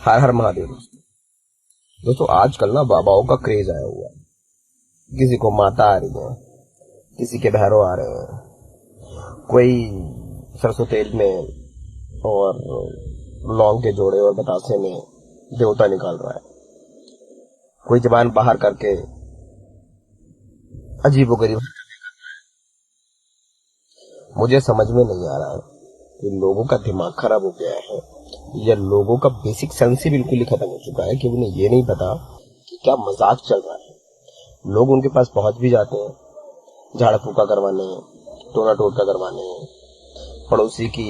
हर हर महादेव। दोस्तों आजकल ना बाबाओं का क्रेज आया हुआ है। किसी को माता आ रही है, किसी के भैरव आ रहे हैं, कोई सरसों तेल में और लौंग के जोड़े और बतासे में देवता निकाल रहा है, कोई जबान बाहर करके अजीबोगरीब। मुझे समझ में नहीं आ रहा है कि लोगों का दिमाग खराब हो गया है या लोगों का बेसिक सेंस ही बिल्कुल ही खत्म हो चुका है कि उन्हें ये नहीं पता कि क्या मजाक चल रहा है। लोग उनके पास पहुंच भी जाते हैं झाड़ फूका करवाने, टोना टोटका करवाने, पड़ोसी की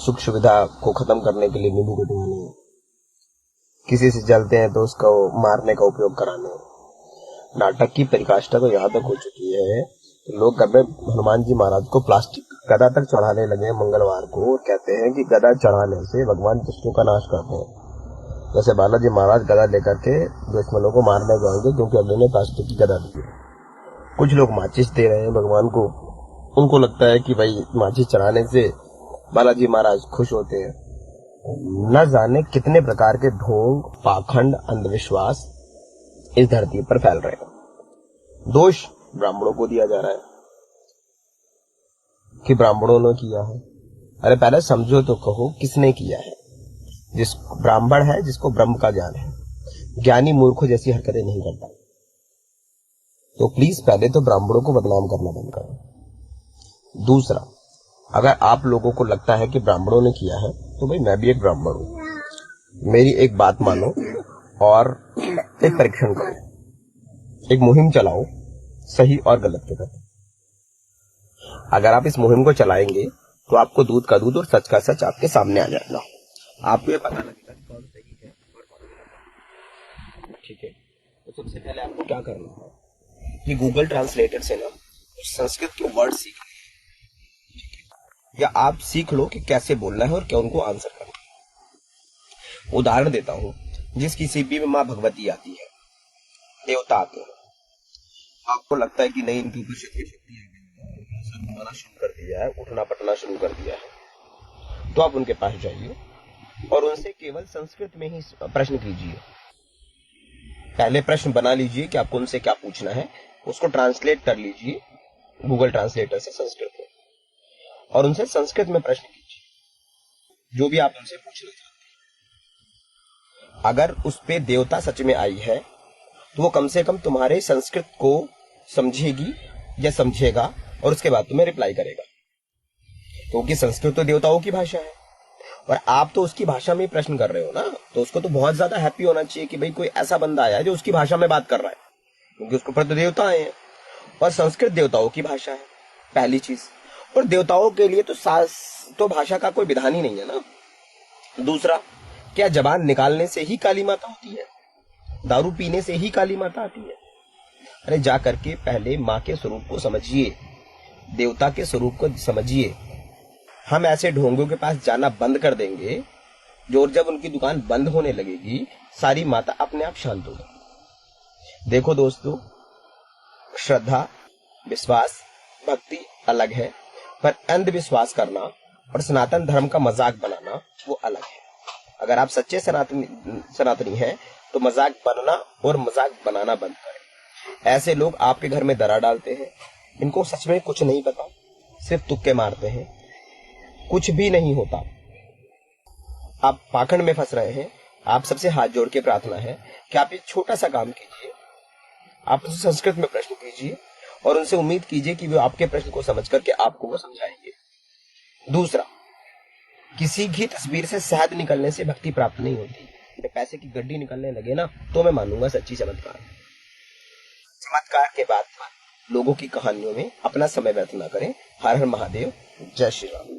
सुख सुविधा को खत्म करने के लिए नींबू कटवाने, किसी से जलते हैं तो उसको मारने का उपयोग कराने। नाटक की परिकाष्ठा तो यहाँ तक हो चुकी है, लोग घर में हनुमान जी महाराज को प्लास्टिक गदा तक चढ़ाने लगे मंगलवार को और कहते हैं कि गदा चढ़ाने से भगवान दुष्टों का नाश करते हैं। जैसे बालाजी महाराज गदा लेकर के दुश्मनों को मारने जाएंगे क्योंकि अगले ने प्लास्टिक की गदा दी है। कुछ लोग माचिस दे रहे हैं भगवान को, उनको लगता है कि भाई माचिस चढ़ाने से बालाजी महाराज खुश होते हैं। न जाने कितने प्रकार के ढोंग, पाखंड, अंधविश्वास इस धरती पर फैल रहे हैं। दोष ब्राह्मणों को दिया जा रहा है कि ब्राह्मणों ने किया है। अरे पहले समझो तो कहो किसने किया है। जिस ब्राह्मण है जिसको ब्रह्म का ज्ञान है, ज्ञानी मूर्खों जैसी हरकतें नहीं करता। तो प्लीज पहले तो ब्राह्मणों को बदनाम करना बंद करो। दूसरा, अगर आप लोगों को लगता है कि ब्राह्मणों ने किया है तो भाई मैं भी एक ब्राह्मण हूं, मेरी एक बात मानो और एक परीक्षण करो, एक मुहिम चलाओ सही और गलत के प्रति। अगर आप इस मुहिम को चलाएंगे तो आपको दूध का दूध और सच का सच आपके सामने आ जाएगा। आपको ये पता लगेगा कि कौन सही है और कौन गलत। ठीक है, तो सबसे पहले आपको क्या करना है कि गूगल ट्रांसलेटर से ना संस्कृत के वर्ड सीख या आप सीख लो कि कैसे बोलना है और क्या उनको आंसर करना है। उदाहरण देता हूं, जिस किसी भी में माँ भगवती आती है, देवता आते हैं, आपको लगता है कि नहीं इनके ऊपर शक्ति है, घुमाना शुरू कर दिया है, उठना पटना शुरू कर दिया है, तो आप उनके पास जाइए और उनसे केवल संस्कृत में ही प्रश्न कीजिए। पहले प्रश्न बना लीजिए कि आपको उनसे क्या पूछना है, उसको ट्रांसलेट कर लीजिए गूगल ट्रांसलेटर से संस्कृत में और उनसे संस्कृत में प्रश्न कीजिए जो भी आप उनसे पूछना चाहते हैं। अगर उस पे देवता सच में आई है तो वो कम से कम तुम्हारे संस्कृत को समझेगी या समझेगा और उसके बाद तुम्हें रिप्लाई करेगा, क्योंकि संस्कृत तो देवताओं की भाषा है और आप तो उसकी भाषा में ही प्रश्न कर रहे हो ना। तो उसको तो बहुत ज्यादा हैप्पी होना चाहिए कि भाई कोई ऐसा बंदा आया है जो उसकी भाषा में बात कर रहा है, क्योंकि उसके ऊपर तो देवता आए हैं और संस्कृत देवताओं की भाषा है, पहली चीज। और देवताओं के लिए तो भाषा का कोई विधान ही नहीं है ना। दूसरा, क्या जबान निकालने से ही काली माता होती है? दारू पीने से ही काली माता आती है? अरे जा करके पहले माँ के स्वरूप को समझिए, देवता के स्वरूप को समझिए। हम ऐसे ढोंगियों के पास जाना बंद कर देंगे जो जब उनकी दुकान बंद होने लगेगी सारी माता अपने आप शांत होगी। देखो दोस्तों, श्रद्धा, विश्वास, भक्ति अलग है, पर अंधविश्वास करना और सनातन धर्म का मजाक बनाना वो अलग है। अगर आप सच्चे सनातनी हैं तो मजाक बनना और मजाक बनाना बंद करें। ऐसे लोग आपके घर में दरार डालते हैं, इनको सच में कुछ नहीं पता, सिर्फ तुक्के मारते हैं, कुछ भी नहीं होता। आप पाखंड में फंस रहे हैं। आप सबसे हाथ जोड़ के प्रार्थना है कि आप एक छोटा सा काम कीजिए, आप उनसे संस्कृत में प्रश्न कीजिए और उनसे उम्मीद कीजिए कि वो आपके प्रश्न को समझ करके आपको वो समझाएंगे। दूसरा, किसी की तस्वीर से शहद निकलने से भक्ति प्राप्त नहीं होती। पैसे की गड्डी निकलने लगे ना तो मैं मानूंगा सच्ची चमत्कार। चमत्कार के बाद लोगों की कहानियों में अपना समय व्यर्थ ना करें। हर हर महादेव, जय श्री राम।